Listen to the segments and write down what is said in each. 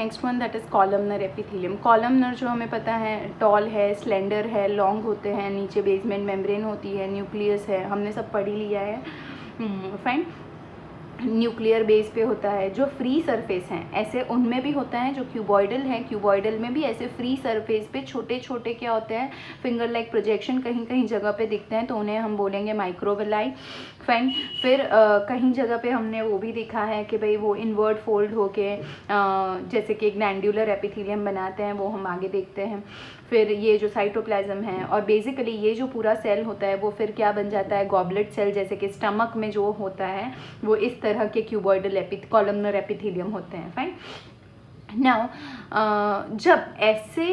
Next one that is columnar epithelium. Columnar जो हमें पता है टॉल है, स्लेंडर है, लॉन्ग होते हैं, नीचे बेसमेंट मेम्ब्रेन होती है, न्यूक्लियस है, हमने सब पढ़ ही लिया है। फाइन, न्यूक्लियर बेस पे होता है। जो फ्री सरफेस हैं ऐसे उनमें भी होता है, जो क्यूबॉइडल है क्यूबॉइडल में भी ऐसे फ्री सरफेस पे छोटे छोटे क्या होते हैं, फिंगर लाइक प्रोजेक्शन कहीं कहीं जगह पे दिखते हैं, तो उन्हें हम बोलेंगे माइक्रोविलाई। फाइन, फिर कहीं जगह पे हमने वो भी देखा है कि भाई वो इनवर्ट फोल्ड होके जैसे कि ग्लैंडुलर एपिथेलियम बनाते हैं, वो हम आगे देखते हैं। फिर ये जो साइटोप्लाज्म है और बेसिकली ये जो पूरा सेल होता है वो फिर क्या बन जाता है, गॉबलेट सेल, जैसे कि स्टमक में जो होता है वो इस तरह के क्यूबॉइडल कॉलमनर एपिथेलियम होते हैं। फाइन, नाउ जब ऐसे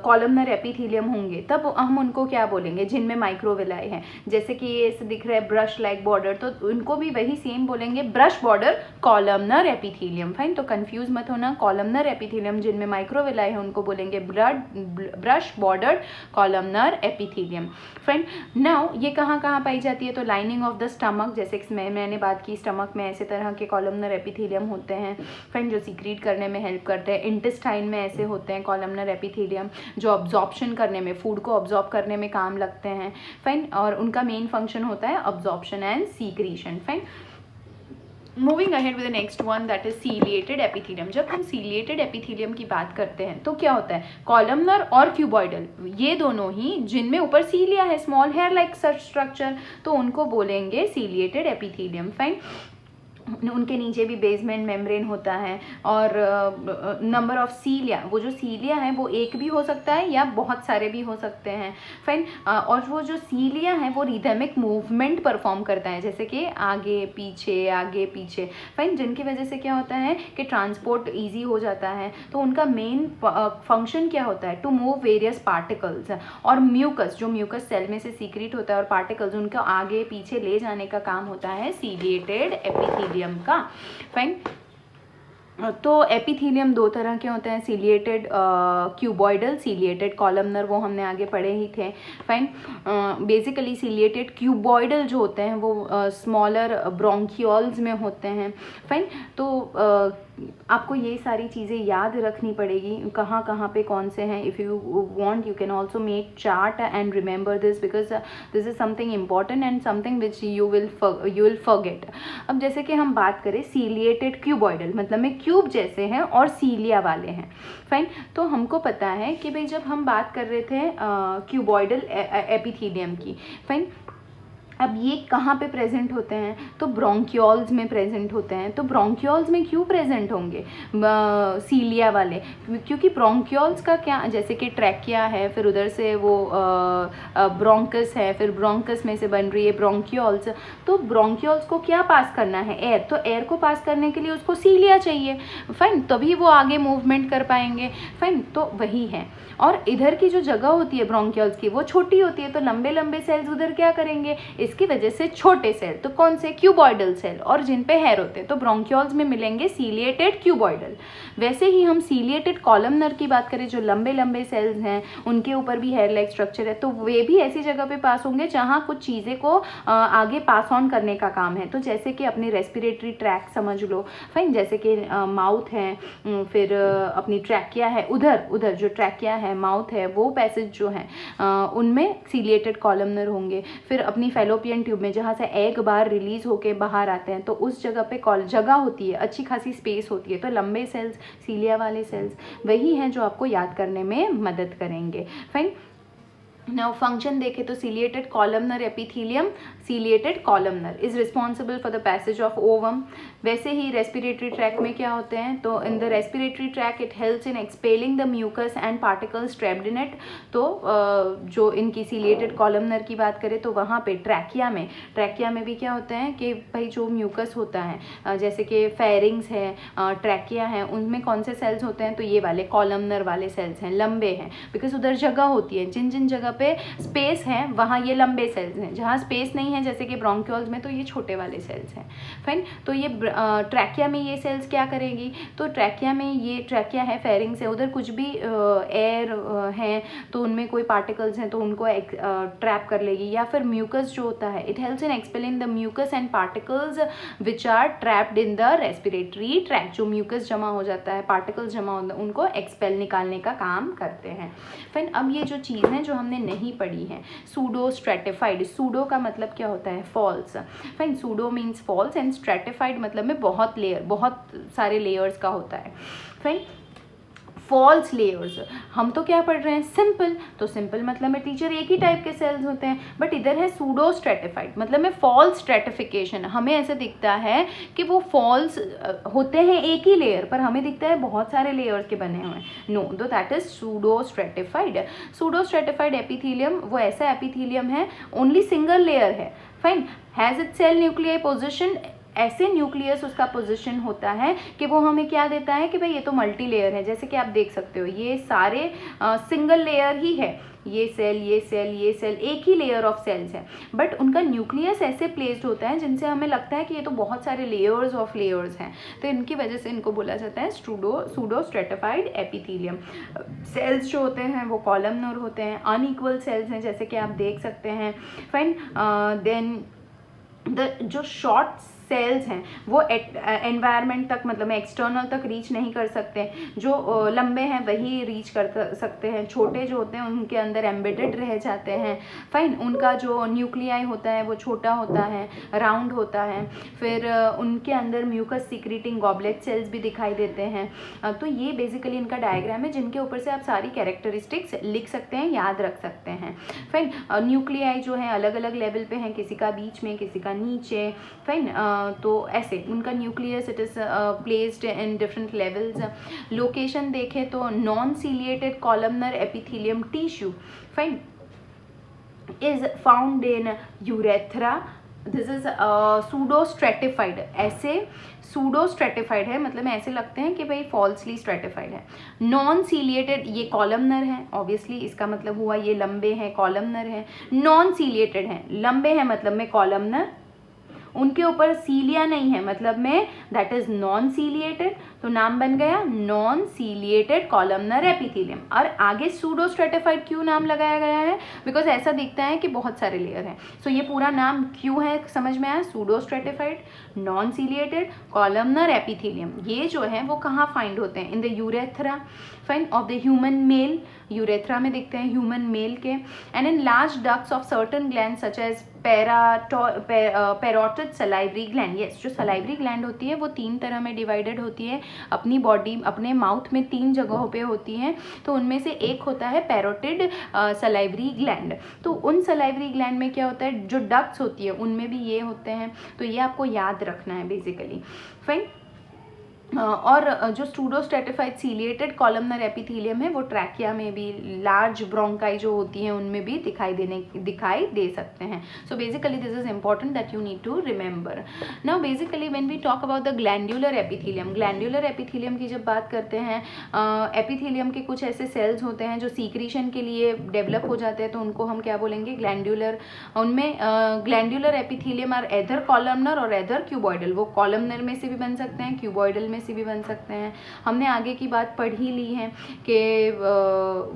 कॉलमनर एपिथेलियम होंगे तब हम उनको क्या बोलेंगे, जिनमें माइक्रोविलाई है, जैसे कि ये ऐसे दिख रहा है ब्रश लाइक बॉर्डर, तो उनको भी वही सेम बोलेंगे, brush border columnar epithelium. Fine, तो कंफ्यूज मत होना, कॉलमनर एपिथेलियम जिनमें माइक्रोविलाई है उनको बोलेंगे brush border columnar epithelium. Fine, now ये कहाँ कहाँ पाई जाती है, तो लाइनिंग ऑफ द स्टमक, जैसे मैंने बात की स्टमक में ऐसे तरह के कॉलमनर एपिथेलियम होते हैं। फाइन, जो सीक्रेट करने में हेल्प करते हैं। इंटेस्टाइन में ऐसे होते हैं कॉलमनर एपिथेलियम जो अब्जॉर्प्शन करने में, फूड को अब्जॉर्ब करने में काम लगते हैं। फाइन, और उनका मेन फंक्शन होता है absorption and secretion. Fine, moving ahead with the next one that is ciliated epithelium. जब हम सीलिएटेड एपिथेलियम की बात करते हैं तो क्या होता है, कॉलमनर और क्यूबॉइडल ये दोनों ही जिनमें ऊपर सीलिया है, small hair like such structure, तो उनको बोलेंगे सीलिएटेड एपिथेलियम। फाइन, उनके नीचे भी बेसमेंट मेम्ब्रेन होता है और नंबर ऑफ सीलिया, वो जो सीलिया है वो एक भी हो सकता है या बहुत सारे भी हो सकते हैं। फाइन, और वो जो सीलिया है वो रिदमिक मूवमेंट परफॉर्म करता है, जैसे कि आगे पीछे। फाइन, जिनकी वजह से क्या होता है कि ट्रांसपोर्ट इजी हो जाता है। तो उनका मेन फंक्शन क्या होता है, टू मूव वेरियस पार्टिकल्स, और म्यूकस, जो म्यूकस सेल में से सीक्रेट होता है और पार्टिकल्स उनको आगे पीछे ले जाने का काम होता है सीलिएटेड एपिथेलियम का। फाइन, तो एपिथेलियम दो तरह के होते हैं, सीलिएटेड क्यूबॉइडल, सीलिएटेड कॉलमनर, वो हमने आगे पढ़े ही थे। फाइन, बेसिकली सीलिएटेड क्यूबॉइडल जो होते हैं वो स्मॉलर ब्रोंकियोल्स में होते हैं। फाइन, तो आपको ये सारी चीज़ें याद रखनी पड़ेगी, कहाँ कहाँ पे कौन से हैं। If you want you can also make chart and remember this, because this is something important and something which you will forget. अब जैसे कि हम बात करें सीलिएटेड क्यूबॉइडल, मतलब में क्यूब जैसे हैं और सीलिया वाले हैं। फाइन, तो हमको पता है कि भाई जब हम बात कर रहे थे क्यूबॉइडल एपिथेलियम की, फाइन, अब ये कहाँ पे प्रेजेंट होते हैं, तो ब्रोंकियोल्स में प्रेजेंट होते हैं। तो ब्रोंकियोल्स में क्यों प्रेजेंट होंगे सीलिया वाले, क्योंकि ब्रोंकियोल्स का क्या, जैसे कि ट्रैकिया है, फिर उधर से वो ब्रोंकस है, फिर ब्रोंकस में से बन रही है ब्रोंकियोल्स। तो ब्रोंकियोल्स को क्या पास करना है, एयर, तो एयर को पास करने के लिए उसको सीलिया चाहिए। फाइन, तभी वो आगे मूवमेंट कर पाएंगे। फाइन, तो वही है। और इधर की जो जगह होती है ब्रोंकियोल्स की वो छोटी होती है, तो लंबे लंबे सेल्स उधर क्या करेंगे, इसकी वजह से छोटे सेल, तो कौन से, क्यूबॉइडल सेल, और जिन पे हेयर होते हैं, तो ब्रोंकियोल्स में मिलेंगे सीलिएटेड क्यूबॉइडल। वैसे ही हम सीलिएटेड कॉलमनर की बात करें, जो लंबे लंबे सेल्स हैं उनके ऊपर भी हेयर लाइक स्ट्रक्चर है, तो वे भी ऐसी जगह पे पास होंगे जहाँ कुछ चीज़ें को आगे पास ऑन करने का काम है। तो जैसे कि अपनी रेस्पिरेटरी ट्रैक समझ लो। फाइन, जैसे कि माउथ है, फिर अपनी ट्रैकिया है, उधर जो ट्रैकिया है, माउथ है, वो पैसेज जो है उनमें सीलिएटेड कॉलमनर होंगे। फिर अपनी फैलोपियन ट्यूब में जहाँ से एग बार रिलीज होके बाहर आते हैं, तो उस जगह पे जगह होती है, अच्छी खासी स्पेस होती है, तो लंबे सेल्स, सीलिया वाले सेल्स वही हैं जो आपको याद करने में मदद करेंगे। फाइन, नाउ फंक्शन देखें तो ciliated columnar epithelium, ciliated columnar is responsible for the passage of ovum. वैसे ही रेस्पिरेटरी ट्रैक में क्या होते हैं, तो in the respiratory tract it helps in expelling the mucus and particles trapped in it. तो जो इनकी सीलिएटेड कॉलमनर की बात करें तो वहाँ पे ट्रैकिया में भी क्या होता है कि भाई जो म्यूकस होता है, जैसे कि फेरिंग्स है, ट्रैकिया है, उनमें कौन से सेल्स होते हैं, तो ये वाले कॉलमनर वाले सेल्स हैं, लंबे हैं, बिकॉज उधर जगह होती है, जिन जिन जगह पे स्पेस है वहाँ ये लंबे सेल्स हैं, जहाँ स्पेस नहीं है जैसे कि ब्रोंक्यूल्स में तो ये छोटे वाले सेल्स हैं। फाइन, तो ये ट्रैकिया में ये सेल्स क्या करेंगी, तो ट्रैकिया में ये ट्रैकिया है, फेरिंग्स है, उधर कुछ भी एयर है तो उनमें कोई पार्टिकल्स हैं तो उनको ट्रैप कर लेगी। या फिर म्यूकस जो होता है, it helps in expelling the mucus and particles which are trapped in the respiratory tract. जो म्यूकस जमा हो जाता है, पार्टिकल्स जमा होता है, उनको एक्सपेल निकालने का काम करते हैं। फिर अब ये जो चीज़ है जो हमने नहीं पढ़ी है, सूडो स्ट्रेटिफाइड। सूडो का मतलब क्या होता है, false. Fine, pseudo means false and stratified मतलब में बहुत लेयर, बहुत सारे लेयर्स का होता है। फाइन, फॉल्स लेयर्स, हम तो क्या पढ़ रहे हैं, सिंपल, तो सिंपल मतलब में टीचर एक ही टाइप के सेल्स होते हैं, बट इधर है सूडो स्ट्रेटिफाइड मतलब में फॉल्स स्ट्रेटिफिकेशन। हमें ऐसे दिखता है कि वो फॉल्स होते हैं एक ही लेयर, पर हमें दिखता है बहुत सारे लेयर्स के बने हुए हैं। No, though that is pseudo stratified. Pseudo stratified epithelium वो ऐसा एपिथेलियम है, ओनली सिंगल लेयर है। Fine, has it cell nuclei position, ऐसे न्यूक्लियस उसका पोजीशन होता है कि वो हमें क्या देता है कि भाई ये तो मल्टी लेयर है। जैसे कि आप देख सकते हो ये सारे सिंगल लेयर ही है, ये सेल, ये सेल, ये सेल, एक ही लेयर ऑफ सेल्स है, बट उनका न्यूक्लियस ऐसे प्लेस्ड होता है जिनसे हमें लगता है कि ये तो बहुत सारे लेयर्स ऑफ लेयर्स हैं, तो इनकी वजह से इनको बोला जाता है सूडो स्ट्रेटिफाइड एपिथेलियम। सेल्स जो होते हैं वो कॉलमनर होते हैं, अनइक्वल सेल्स हैं जैसे कि आप देख सकते हैं। फाइन, देन जो शॉर्ट सेल्स हैं वो एनवायरनमेंट तक मतलब एक्सटर्नल तक रीच नहीं कर सकते, जो लंबे हैं वही रीच कर सकते हैं, छोटे जो होते हैं उनके अंदर एम्बेडेड रह जाते हैं। फाइन, उनका जो न्यूक्लियाई होता है वो छोटा होता है, राउंड होता है। फिर उनके अंदर म्यूकस सीक्रेटिंग गॉबलेट सेल्स भी दिखाई देते हैं। तो ये बेसिकली इनका डायग्राम है जिनके ऊपर से आप सारी कैरेक्टरिस्टिक्स लिख सकते हैं, याद रख सकते हैं। फाइन, न्यूक्लियाई जो है अलग अलग लेवल पे हैं, किसी का बीच में, किसी का नीचे। फाइन, तो ऐसे उनका nucleus it is placed in different levels. Location देखें तो non ciliated columnar epithelium tissue fine is found in urethra. This is pseudo stratified. ऐसे सूडो स्ट्रेटिफाइड है मतलब ऐसे लगते हैं कि भाई फॉल्सली स्ट्रेटिफाइड है। नॉन सीलिएटेड ये कॉलमनर है, ऑब्वियसली इसका मतलब हुआ ये लंबे हैं, कॉलमनर है। नॉन सीलिएटेड है, लंबे हैं मतलब में कॉलमनर, उनके ऊपर सीलिया नहीं है मतलब में दैट इज नॉन सीलिएटेड, तो नाम बन गया नॉन सीलिएटेड कॉलमनर एपिथेलियम। और आगे सूडो स्ट्रेटिफाइड क्यों नाम लगाया गया है, बिकॉज ऐसा दिखता है कि बहुत सारे लेयर हैं। सो ये पूरा नाम क्यों है समझ में आया, pseudo stratified non ciliated columnar epithelium. ये जो है वो कहाँ फाइंड होते हैं, in the urethra fine of the human male, urethra में दिखते हैं ह्यूमन मेल के। And in large ducts of certain gland such as parotid salivary gland. Yes, जो सलाइवरी ग्लैंड होती है वो 3 तरह में डिवाइडेड होती है, अपनी बॉडी अपने माउथ में 3 जगहों पे होती हैं। तो उनमें से एक होता है पैरोटिड सलाइवरी ग्लैंड। तो उन सलाइवरी ग्लैंड में क्या होता है, जो डक्ट्स होती है उनमें भी ये होते हैं, तो ये आपको याद रखना है बेसिकली। फाइन, और जो pseudo stratified ciliated columnar epithelium है वो ट्रैकिया में भी, लार्ज ब्रोंकाई जो होती हैं उनमें भी दिखाई दे सकते हैं। So basically this is important that you need to remember. Now basically when we talk about the glandular epithelium, glandular epithelium की जब बात करते हैं, एपिथेलियम के कुछ ऐसे सेल्स होते हैं जो सीक्रीशन के लिए डेवलप हो जाते हैं, तो उनको हम क्या बोलेंगे, ग्लैंडुलर। उनमें glandular epithelium are either columnar or either cuboidal, वो कॉलमनर में से भी बन सकते हैं, क्यूबॉइडल में से भी बन सकते हैं। हमने आगे की बात पढ़ ही ली है कि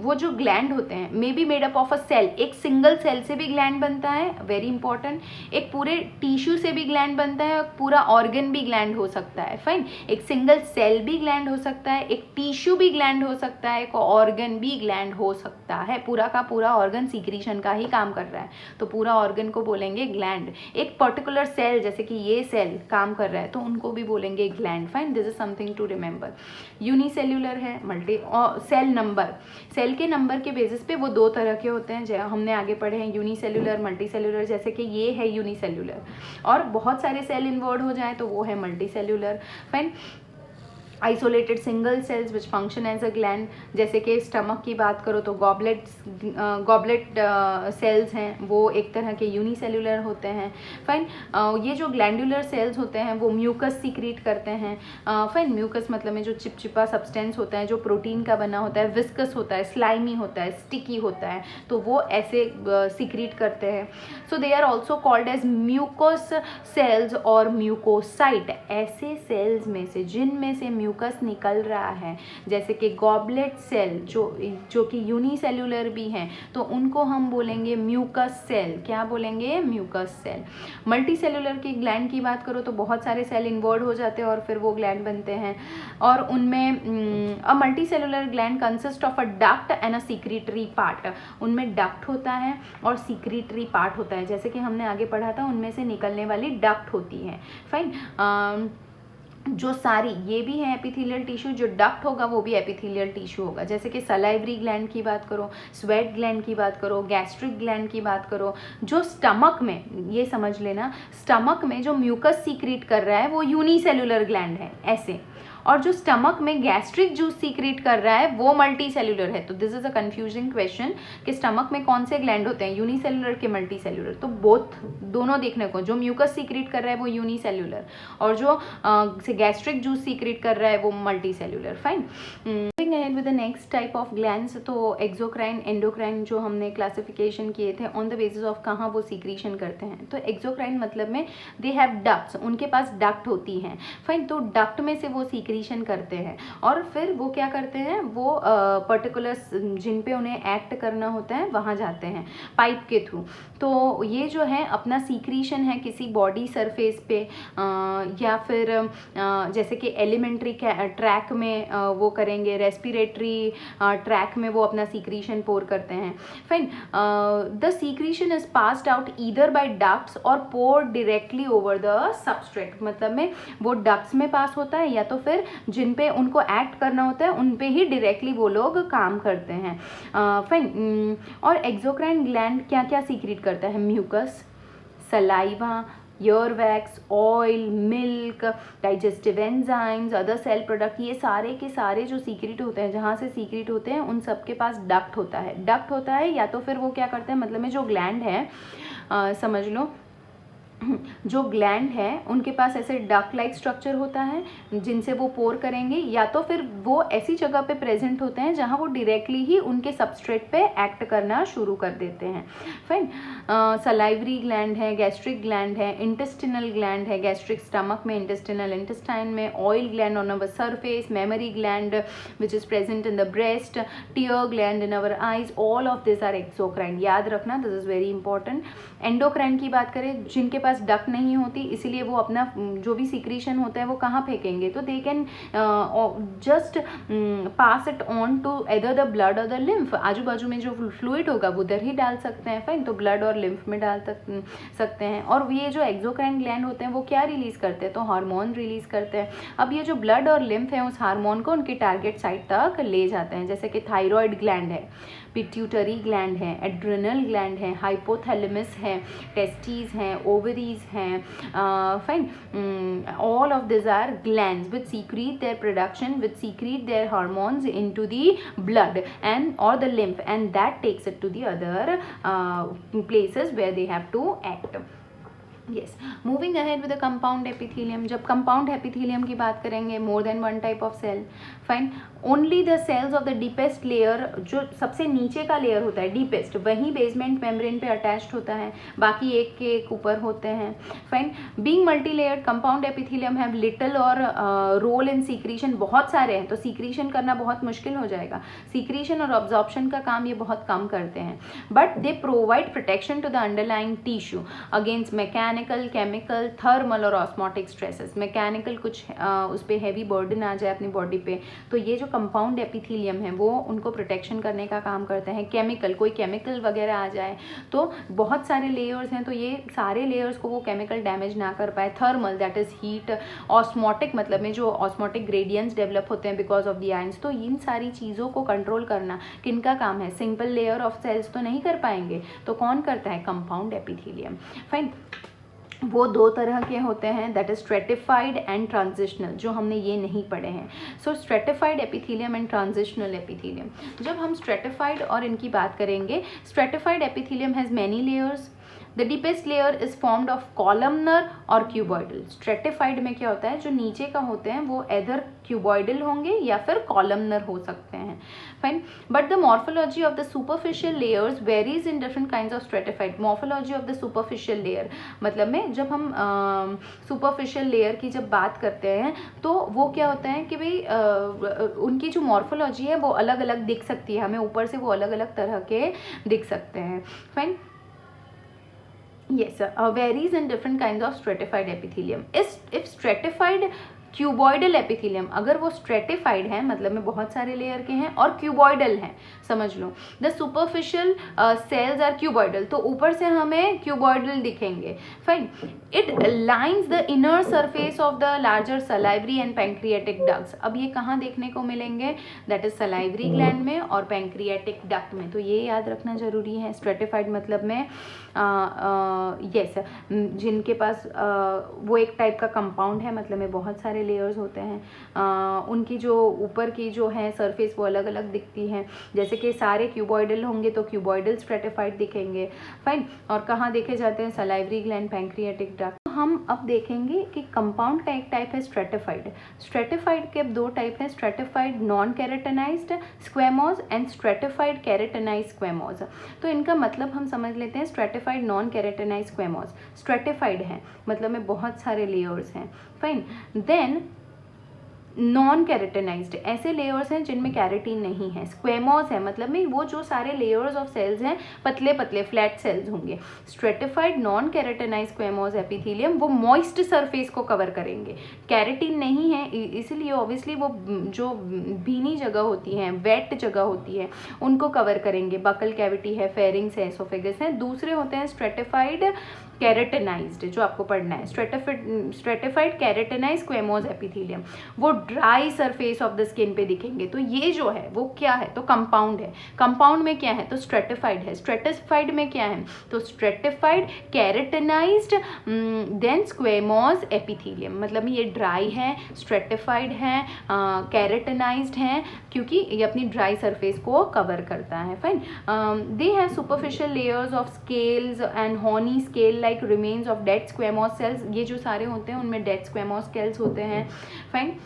वो जो ग्लैंड होते हैं may be made up of a cell, एक सिंगल सेल से भी ग्लैंड बनता है, वेरी इंपॉर्टेंट, एक पूरे टिश्यू से भी ग्लैंड बनता है, पूरा ऑर्गन भी ग्लैंड हो सकता है। फाइन, एक सिंगल सेल भी ग्लैंड हो सकता है, एक टिश्यू भी ग्लैंड हो सकता है, एक ऑर्गन भी ग्लैंड हो सकता है। पूरा का पूरा ऑर्गन सीक्रीशन का ही काम कर रहा है, तो पूरा ऑर्गन को बोलेंगे ग्लैंड। एक पर्टिकुलर सेल जैसे कि ये सेल काम कर रहा है तो उनको भी बोलेंगे gland. Fine, this is something to remember. Unicellular है, मल्टी सेल नंबर, सेल के नंबर के बेसिस पे वो 2 तरह के होते हैं, जो हमने आगे पढ़े हैं, यूनिसेल्यूलर, मल्टीसेल्यूलर। जैसे कि ये है यूनिसेल्यूलर और बहुत सारे सेल इन्वॉल्व हो जाए तो वो है multicellular. Fine, isolated single cells which function as a gland, जैसे कि स्टमक की बात करो तो गॉबलेट सेल्स हैं, वो एक तरह के यूनिसेल्युलर होते हैं। फाइन, ये जो ग्लैंडुलर सेल्स होते हैं वो म्यूकस सीक्रेट करते हैं। फाइन, म्यूकस मतलब में जो चिपचिपा सब्सटेंस होता है, जो प्रोटीन का बना होता है, विस्कस होता है, स्लाइमी होता है, स्टिकी होता है, तो वो ऐसे सीक्रेट करते हैं। So they are also called as mucous cells और म्यूकोसाइट। ऐसे सेल्स में से जिनमें से म्यूकस निकल रहा है, जैसे कि गॉबलेट सेल जो कि यूनिसेल्युलर भी हैं, तो उनको हम बोलेंगे म्यूकस सेल। क्या बोलेंगे? Mucus cell. मल्टी सेल्युलर की ग्लैंड की बात करो तो बहुत सारे सेल इन्वर्ट हो जाते हैं और फिर वो ग्लैंड बनते हैं, और उनमें a multi cellular gland consist of a duct and a secretory part. उनमें डक्ट होता है और सीक्रेटरी पार्ट होता है, जैसे कि हमने आगे पढ़ा था, उनमें से निकलने वाली डक्ट होती है। फाइन, जो सारी ये भी है एपिथेलियल टिश्यू, जो डक्ट होगा वो भी एपिथेलियल टिश्यू होगा। जैसे कि सलाइवरी ग्लैंड की बात करो, स्वेट ग्लैंड की बात करो, गैस्ट्रिक ग्लैंड की बात करो। जो स्टमक में, ये समझ लेना, स्टमक में जो म्यूकस सीक्रेट कर रहा है वो यूनिसेल्युलर ग्लैंड है ऐसे, और जो स्टमक में गैस्ट्रिक जूस सीक्रेट कर रहा है वो मल्टी सेल्युलर है। तो this is a confusing question कि स्टमक में कौन से ग्लैंड होते हैं, यूनिसेल्युलर के मल्टी सेल्युलर? तो बोथ, दोनों देखने को, जो म्यूकस सीक्रेट कर रहा है वो यूनिसेल्युलर, और जो गैस्ट्रिक जूस सीक्रेट कर रहा है वो multi cellular. Fine, moving ahead with the next type of glands. तो एक्सोक्राइन, एंडोक्राइन जो हमने क्लासिफिकेशन किए थे ऑन द बेसिस ऑफ कहाँ वो सीक्रेशन करते हैं। तो एक्सोक्राइन मतलब में दे हैव डक्ट्स, उनके पास डक्ट होती हैं। फाइन, तो डक्ट में से वो सीक्रेशन करते हैं और फिर वो क्या करते हैं, वो पर्टिकुलर जिन पे उन्हें एक्ट करना होता है वहाँ जाते हैं पाइप के थ्रू। तो ये जो है अपना सीक्रेशन है किसी बॉडी सरफेस पे या फिर जैसे कि एलिमेंट्री ट्रैक में वो करेंगे, रेस्पिरेटरी ट्रैक में वो अपना सीक्रेशन पोर करते हैं। Fine, the secretion is passed out either by ducts और पोर डायरेक्टली ओवर द सबस्ट्रेट। मतलब में वो डक्ट्स में पास होता है या तो फिर जिन पे उनको एक्ट करना होता है उन पे ही डायरेक्टली वो लोग काम करते हैं। फाइन, और एक्सोक्राइन ग्लैंड क्या क्या सीक्रेट करता है? Mucus, saliva, ear wax, oil, milk, digestive enzymes, other cell product, ये सारे के सारे जो सीक्रेट होते हैं, जहाँ से सीक्रेट होते हैं उन सब के पास डक्ट होता है। डक्ट होता है या तो फिर वो क्या करते हैं, मतलब में जो ग्लैंड है, समझ लो जो ग्लैंड है उनके पास ऐसे डक लाइक स्ट्रक्चर होता है जिनसे वो पोर करेंगे, या तो फिर वो ऐसी जगह पे प्रेजेंट होते हैं जहाँ वो डायरेक्टली ही उनके सबस्ट्रेट पे एक्ट करना शुरू कर देते हैं। फाइन, सलाइवरी ग्लैंड है, गैस्ट्रिक ग्लैंड है, इंटेस्टिनल ग्लैंड है, गैस्ट्रिक स्टमक में, इंटेस्टिनल इंटेस्टाइन में, oil gland on our surface, mammary gland which is present in the breast, tear gland in our eyes, all of this are exocrine. याद रखना, this is very important. Endocrine की बात करें, जिनके पास duct नहीं होती, इसीलिए वो अपना जो भी सीक्रेशन होता है वो कहाँ फेंकेंगे, तो they can just pass it on to either the blood or the lymph. आजू बाजू में जो फ्लूइड होगा वो उधर ही डाल सकते हैं। फाइन, तो ब्लड और लिम्फ में डाल सकते हैं। और ये जो एक्सोक्राइन ग्लैंड होते हैं वो क्या रिलीज करते हैं, तो हार्मोन रिलीज करते हैं। अब ये जो ब्लड और लिम्फ है उस हार्मोन को उनके टारगेट साइट तक ले जाते हैं, जैसे कि थायराइड ग्लैंड है, पिट्यूटरी ग्लैंड है, एड्रिनल ग्लैंड है, हाइपोथैलेमस है, टेस्टीज हैं, ओवरीज हैं। Fine, all of these are glands which secrete their production, which secrete their hormones into the blood and or the lymph, and that takes it to the other places where they have to act. Yes, moving ahead with the compound epithelium. जब compound epithelium की बात करेंगे, more than one type of cell. Fine, only the cells of the deepest layer, जो सबसे नीचे का layer होता है deepest, वही बेसमेंट मेम्ब्रेन पे अटैच्ड होता है, बाकी एक के एक ऊपर होते हैं. Fine, being multi-layered, compound epithelium have little और role in secretion. बहुत सारे हैं तो secretion करना बहुत मुश्किल हो जाएगा. Secretion और absorption का काम ये बहुत कम करते हैं, but they provide protection to the underlying tissue against mechanical, chemical, thermal और ऑस्मोटिक स्ट्रेसेस. मैकेनिकल कुछ उस पर हैवी बर्डन आ जाए अपनी बॉडी पे, तो ये जो कंपाउंड एपिथेलियम है वो उनको प्रोटेक्शन करने का काम करते हैं. केमिकल, कोई केमिकल वगैरह आ जाए तो बहुत सारे लेयर्स हैं तो ये सारे लेयर्स को वो केमिकल डैमेज ना कर पाए. Thermal, that is heat. Osmotic मतलब में जो ऑस्मोटिक ग्रेडियंट्स डेवलप होते हैं बिकॉज ऑफ द आयंस. तो इन सारी चीज़ों को कंट्रोल करना किनका काम है? सिंपल लेयर ऑफ सेल्स तो नहीं कर पाएंगे, तो कौन करता है? Compound epithelium. फाइन. वो दो तरह के होते हैं, that is stratified and transitional, जो हमने ये नहीं पढ़े हैं। So stratified epithelium and transitional epithelium. जब हम स्ट्रेटिफाइड और इनकी बात करेंगे, stratified epithelium has many layers. The deepest layer is formed of columnar और क्यूबॉइडल। स्ट्रेटिफाइड में क्या होता है, जो नीचे का होते हैं वो एदर क्यूबॉइडल होंगे या फिर कॉलमनर हो सकते हैं, fine. But the morphology of the superficial layers varies in different kinds of stratified. Morphology of the superficial layer मतलब में जब हम सुपरफिशियल लेयर की जब बात करते हैं तो वो क्या होता है कि भाई उनकी जो मॉर्फोलॉजी है वो अलग अलग दिख सकती है, हमें ऊपर से वो अलग अलग तरह के दिख सकते हैं, fine. Yes, varies in different kinds of stratified epithelium. If stratified cuboidal epithelium, अगर वो स्ट्रेटिफाइड है मतलब में बहुत सारे लेयर के हैं और क्यूबॉइडल हैं, समझ लो the superficial cells are cuboidal, तो ऊपर से हमें क्यूबॉइडल दिखेंगे, fine. It lines the inner surface of the larger salivary and pancreatic ducts. अब ये कहाँ देखने को मिलेंगे, दैट इज सलाइवरी ग्लैंड में और पैंक्रियाटिक डक्ट में, तो ये याद रखना जरूरी है। स्ट्रेटिफाइड मतलब में यस जिनके पास वो एक टाइप का कंपाउंड है, मतलब में बहुत सारे लेयर्स होते हैं, उनकी जो ऊपर की जो है सरफेस वो अलग अलग दिखती हैं, जैसे कि सारे क्यूबॉइडल होंगे तो क्यूबॉइडल स्ट्रेटिफाइड दिखेंगे, फाइन। और कहाँ देखे जाते हैं, सलाइवरी ग्लैंड, पैंक्रियाटिक डक्ट। हम अब देखेंगे कि कंपाउंड का एक टाइप है स्ट्रेटिफाइड। स्ट्रेटिफाइड के अब दो टाइप है, स्ट्रेटिफाइड नॉन कैरेटनाइज्ड स्क्वेमोज एंड स्ट्रेटिफाइड कैरेटनाइज्ड स्क्वेमोज। तो इनका मतलब हम समझ लेते हैं। स्ट्रेटिफाइड नॉन कैरेटनाइज्ड स्क्वेमोज स्ट्रेटिफाइड है मतलब में बहुत सारे लेयर्स हैं, फाइन। देन नॉन कैरेटनाइज्ड ऐसे लेयर्स हैं जिनमें कैरेटीन नहीं है। स्क्वेमोस है मतलब में वो जो सारे लेयर्स ऑफ सेल्स हैं पतले पतले फ्लैट सेल्स होंगे। स्ट्रेटिफाइड नॉन कैरेटनाइज्ड स्क्वेमोस एपिथेलियम वो मॉइस्ट सरफेस को कवर करेंगे, कैरेटीन नहीं है, इसलिए ऑब्वियसली वो जो भीनी जगह होती है, वेट जगह होती है, उनको कवर करेंगे। बकल कैविटी है, फेरिंग्स है, एसोफेगस है। दूसरे होते हैं स्ट्रेटिफाइड कैरेटनाइज्ड, जो आपको पढ़ना है, स्ट्रेटिफाइड कैरेटनाइज्ड स्क्वेमोस एपिथेलियम, वो dry surface of the skin पे दिखेंगे। तो ये जो है वो क्या है, तो कंपाउंड है। कंपाउंड में क्या है, तो स्ट्रेटिफाइड है। स्ट्रेटिफाइड में क्या है, तो स्ट्रेटिफाइड कैरेटनाइज्ड देन स्क्वेमोस एपिथेलियम, मतलब ये ड्राई है, स्ट्रेटिफाइड है, कैरेटनाइज्ड है, क्योंकि ये अपनी ड्राई सरफेस को कवर करता है, fine. They have superficial layers of scales and horny scale like remains of dead squamous cells. ये जो सारे होते हैं उनमें डेड स्क्वेमोस सेल्स होते हैं, fine.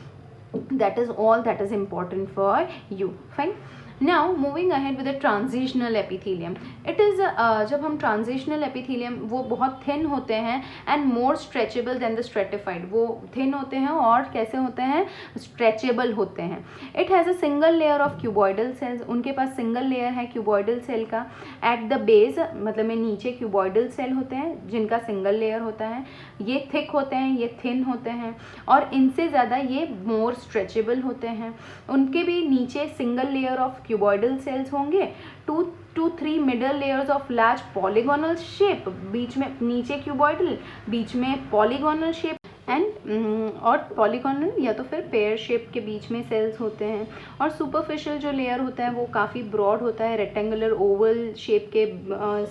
That is all that is important for you, fine. Now moving ahead with the transitional epithelium. It is जब हम transitional epithelium वो बहुत thin होते हैं and more stretchable than the stratified, वो thin होते हैं और कैसे होते हैं, stretchable होते हैं। It has a single layer of cuboidal cells, उनके पास single layer है cuboidal cell का। At the base मतलब में नीचे cuboidal cell होते हैं जिनका single layer होता है, ये thick होते हैं, ये thin होते हैं, और इनसे ज़्यादा ये more stretchable होते हैं। उनके भी नीचे single layer of cuboidal cells होंगे, 2 to 3 middle layers of large polygonal shape, बीच में नीचे क्यूबॉइडल, बीच में पॉलीगोनल शेप एंड और पॉलीगोनल या तो फिर पेयर शेप के बीच में सेल्स होते हैं। और सुपरफिशियल जो लेयर होता है वो काफ़ी ब्रॉड होता है, रेक्टेंगुलर ओवल शेप के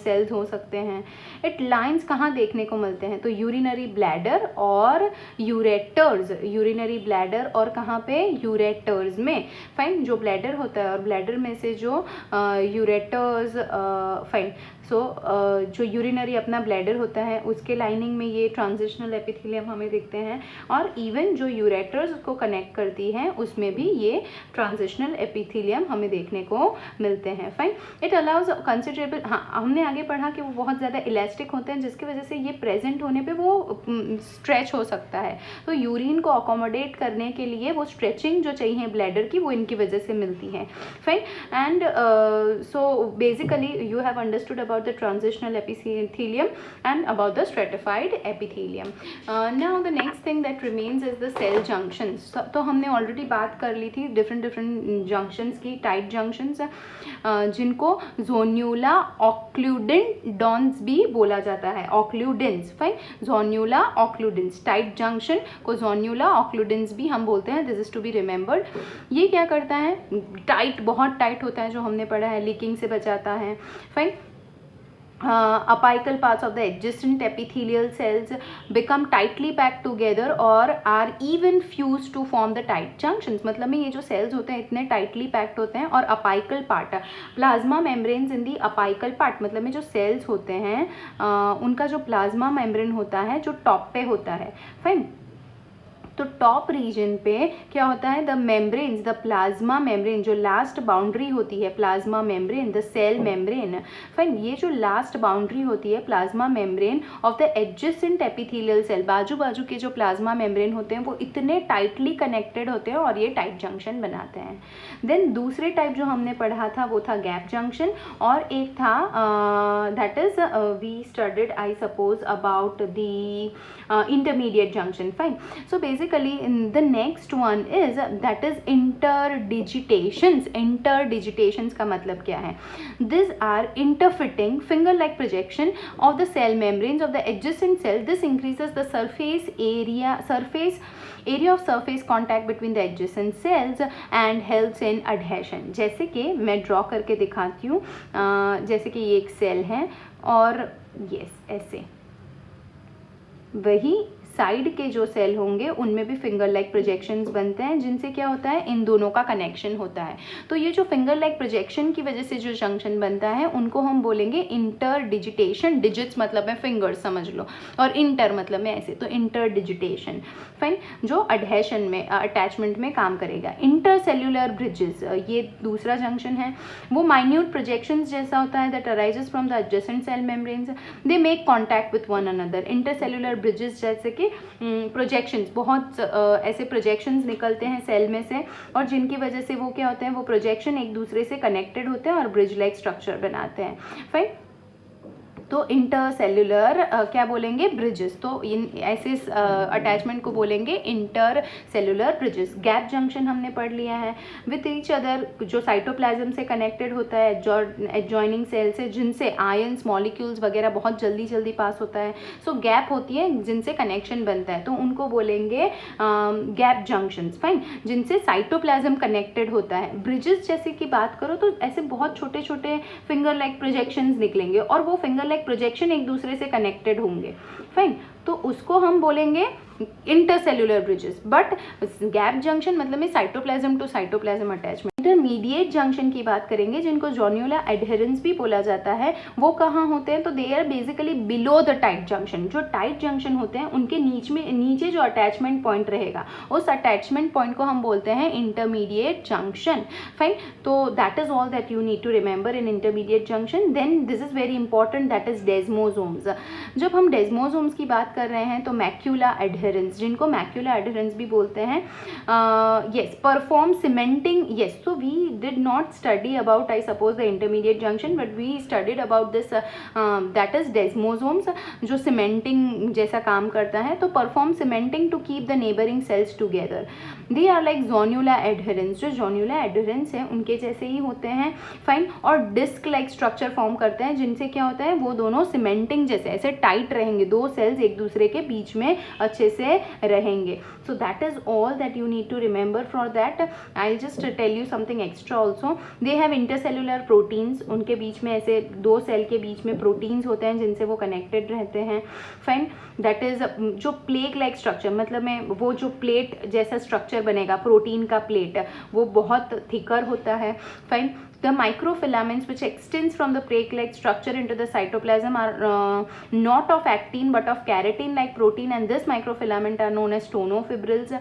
सेल्स हो सकते हैं। इट लाइंस कहाँ देखने को मिलते हैं, तो यूरिनरी ब्लैडर और यूरेटर्स, यूरिनरी ब्लैडर और कहाँ पे, यूरेटर्स में, फाइन। जो ब्लैडर होता है और ब्लैडर में से जो यूरेटर्स, फाइन। सो जो यूरिनरी अपना ब्लैडर होता है उसके लाइनिंग में ये ट्रांजिशनल एपिथेलियम हमें दिखते हैं, और इवन जो यूरेटर्स उसको कनेक्ट करती हैं उसमें भी ये ट्रांजिशनल एपिथेलियम हमें देखने को मिलते हैं, फाइन। इट अलाउज कंसिडरेबल, हाँ हमने आगे पढ़ा कि वो बहुत ज़्यादा इलास्टिक होते हैं जिसकी वजह से ये प्रेजेंट होने पे वो स्ट्रेच हो सकता है। तो यूरिन को अकोमोडेट करने के लिए वो स्ट्रेचिंग जो चाहिए ब्लैडर की वो इनकी वजह से मिलती है, fine. And so basically you have understood about the transitional epithelium and about the stratified epithelium. Now the next thing that remains is the cell junctions. तो हमने already बात कर ली थी different junctions की, tight junctions जिनको zonula occludens भी बोला जाता है, occludens, fine, zonula occludens, tight junction को zonula occludens भी हम बोलते हैं, this is to be remembered. ये क्या करता है, टाइट, बहुत टाइट होता है, जो हमने पढ़ा है, लीकिंग से बचाता है, fine. apical parts of the adjacent epithelial cells become tightly packed together or are even fused to form the tight junctions. मतलब में ये जो cells होते हैं इतने tightly packed होते हैं. और apical part, plasma membranes in the apical part, मतलब में जो cells होते हैं उनका जो plasma membrane होता है जो top पे होता है. फाइन. तो टॉप रीजन पे क्या होता है, the membranes, the plasma membrane, जो लास्ट बाउंड्री होती है plasma membrane, the cell membrane. Fine. ये जो लास्ट बाउंड्री होती है plasma membrane of the adjacent epithelial cell, बाजू बाजू के जो प्लाज्मा मेम्ब्रेन होते हैं वो इतने टाइटली कनेक्टेड होते हैं और ये टाइट जंक्शन बनाते हैं. देन दूसरे टाइप जो हमने पढ़ा था वो था गैप जंक्शन, और एक था that is we studied I suppose about the intermediate junction. Fine. So basically the next one is that is interdigitations. Interdigitations का मतलब क्या है? These are interfitting finger like projection of the cell membranes of the adjacent cell. This increases the surface area of surface contact between the adjacent cells and helps in adhesion. जैसे कि मैं draw करके दिखाती हूँ. जैसे कि ये एक सेल है और यस ऐसे वही साइड के जो सेल होंगे उनमें भी फिंगर लाइक प्रोजेक्शंस बनते हैं जिनसे क्या होता है, इन दोनों का कनेक्शन होता है. तो ये जो फिंगर लाइक प्रोजेक्शन की वजह से जो जंक्शन बनता है उनको हम बोलेंगे इंटरडिजिटेशन. डिजिट्स मतलब है फिंगर्स समझ लो, और इंटर मतलब में ऐसे, तो इंटरडिजिटेशन. फाइन. जो अडहेशन में अटैचमेंट में काम करेगा. इंटरसेल्यूलर ब्रिजेस, ये दूसरा जंक्शन है. वो माइन्यूट प्रोजेक्शंस जैसा होता है that arises from the adjacent cell membranes. They make contact with one another. Intercellular bridges जैसे कि प्रोजेक्शंस, बहुत ऐसे प्रोजेक्शंस निकलते हैं सेल में से और जिनकी वजह से वो क्या होते हैं, वो प्रोजेक्शन एक दूसरे से कनेक्टेड होते हैं और ब्रिज लाइक स्ट्रक्चर बनाते हैं. फाइन. तो इंटरसेल्यूलर क्या बोलेंगे, ब्रिजेस. तो इन ऐसे अटैचमेंट को बोलेंगे इंटरसेल्यूलर ब्रिजेस. गैप जंक्शन हमने पढ़ लिया है. विथ ईच अदर जो साइटोप्लाज्म से कनेक्टेड होता है एडजॉइनिंग सेल से, जिनसे आयंस मॉलिक्यूल्स वगैरह बहुत जल्दी जल्दी पास होता है. सो गैप होती है जिनसे कनेक्शन बनता है, तो उनको बोलेंगे गैप जंक्शंस. फाइन. जिनसे साइटोप्लाज्म कनेक्टेड होता है. ब्रिजेस जैसे की बात करो तो ऐसे बहुत छोटे छोटे फिंगर लाइक प्रोजेक्शंस निकलेंगे और वो फिंगर लाइक प्रोजेक्शन एक दूसरे से कनेक्टेड होंगे. फाइन. तो उसको हम बोलेंगे intercellular bridges. But gap junction मतलब में cytoplasm to cytoplasm attachment. Intermediate junction की बात करेंगे जिनको जोन्युला एडहेरेंस भी बोला जाता है. वो कहाँ होते हैं, तो they are basically below the tight junction. जो टाइट जंक्शन होते हैं उनके नीचे जो अटैचमेंट पॉइंट रहेगा उस अटैचमेंट पॉइंट को हम बोलते हैं इंटरमीडिएट जंक्शन. फाइन. तो that is all that you need to remember in intermediate junction. Then this is very important, that is desmosomes. जब हम डेस्मोसोम्स की बात कर रहे हैं तो मैक्यूला एडहेरेंस, जिनको मैक्यूला एडहेरेंस भी बोलते हैं, yes, perform cementing. Yes, so we did not study about, I suppose, the intermediate junction, but we studied about this that is desmosomes, जो cementing जैसा काम करता है. तो perform cementing to keep the neighboring cells together. They are like zonula adherents. जो zonula adherents है उनके जैसे ही होते हैं. फाइन. और डिस्क लाइक स्ट्रक्चर फॉर्म करते हैं जिनसे क्या होता है, वो दोनों सीमेंटिंग जैसे ऐसे टाइट रहेंगे, दो सेल्स एक दूसरे के बीच में अच्छे से रहेंगे. So that is all that you need to remember. For that I'll just tell you something extra also. They have intercellular proteins. उनके बीच में ऐसे दो सेल के बीच में प्रोटीन्स होते हैं जिनसे वो कनेक्टेड रहते हैं. फाइन. दैट इज जो प्लेट लाइक स्ट्रक्चर, मतलब में वो जो प्लेट जैसा स्ट्रक्चर बनेगा प्रोटीन का प्लेट, वो बहुत थिकर होता है. Fine. The microfilaments which extends from the plaque-like structure into the cytoplasm are not of actin but of keratin-like protein, and this microfilament are known as tonofibrils.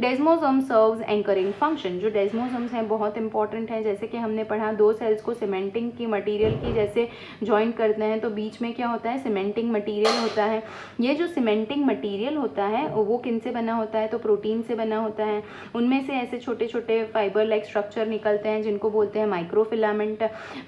Desmosome serves anchoring function. जो desmosomes हैं बहुत important है. जैसे कि हमने पढ़ा दो sales को सीमेंटिंग की मटेरियल की जैसे ज्वाइन करते हैं तो बीच में क्या होता है, सीमेंटिंग मटेरियल होता है. ये जो सीमेंटिंग मटेरियल होता है वो किन से बना होता है, तो प्रोटीन से बना होता है. उनमें से ऐसे छोटे छोटे फाइबर लाइक स्ट्रक्चर निकलते हैं जिनको बोलते हैं माइक्रोफिलामेंट.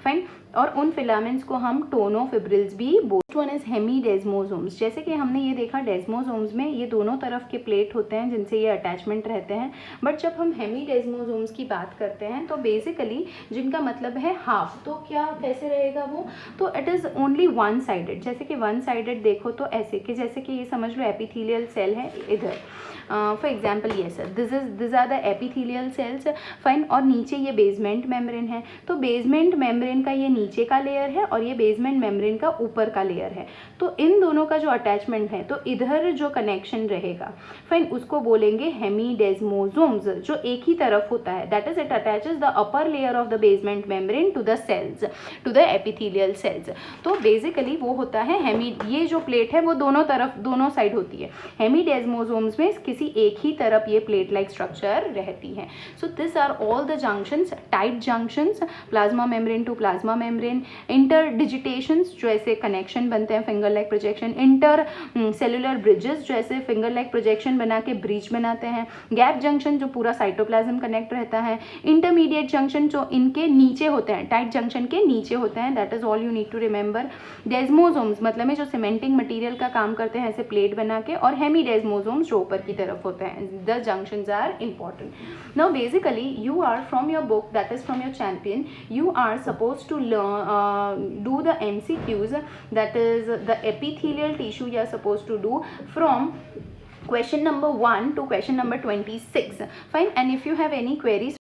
फाइन. और उन फिलामेंट्स को हम टोनोफिब्रिल्स भी बोलते हैं. One is hemidesmosomes. जैसे कि हमने ये देखा डेस्मोसोम्स में ये दोनों तरफ के प्लेट होते हैं जिनसे ये अटैचमेंट रहते हैं. बट जब हम हेमीडेस्मोसोम्स की बात करते हैं तो बेसिकली जिनका मतलब है हाफ, तो क्या कैसे रहेगा वो, तो it is only one sided. जैसे कि वन साइडेड देखो तो ऐसे कि जैसे कि ये समझ लो एपिथेलियल सेल है इधर. फॉर एग्जाम्पल ये sir this are the epithelial cells. Fine. और नीचे ये बेसमेंट मेम्ब्रेन है. तो बेसमेंट मेम्ब्रेन का ये नीचे का लेयर है और ये बेसमेंट मेम्ब्रेन का ऊपर का लेयर है। तो इन दोनों का जो अटैचमेंट है, तो इधर जो कनेक्शन रहेगा फाइन, उसको बोलेंगे हेमीडेस्मोसोम्स, जो एक ही तरफ होता है, that is it attaches the upper layer of the basement membrane to the cells, to the epithelial cells. तो बेसिकली वो होता है ये जो प्लेट है वो दोनों तरफ, दोनों साइड होती है। हेमीडेस्मोसोम्स में किसी एक ही तरफ ये प्लेट लाइक स्ट्रक्चर रहती है। So this are all the junctions, tight junctions, plasma membrane to plasma membrane, interdigitations जो ऐसे कनेक्शन बनते हैं finger like projection, intercellular bridges जो ऐसे फिंगर लाइक प्रोजेक्शन बना के ब्रिज बनाते हैं, गैप जंक्शन जो पूरा साइटोप्लाज्म कनेक्ट रहता है, इंटरमीडिएट जंक्शन जो इनके नीचे होते हैं, टाइट जंक्शन के नीचे होते हैं, that is all you need to remember. Desmosomes मतलब में जो सीमेंटिंग मटेरियल का काम करते हैं ऐसे प्लेट बना के, और हेमीडेस्मोसोम्स जो ऊपर की तरफ होते हैं। The junctions are important. Now basically you are from your book, that is from your champion, you are supposed to learn do the MCQs, that is the epithelial tissue you are supposed to do from question number 1 to question number 26. Fine. And if you have any queries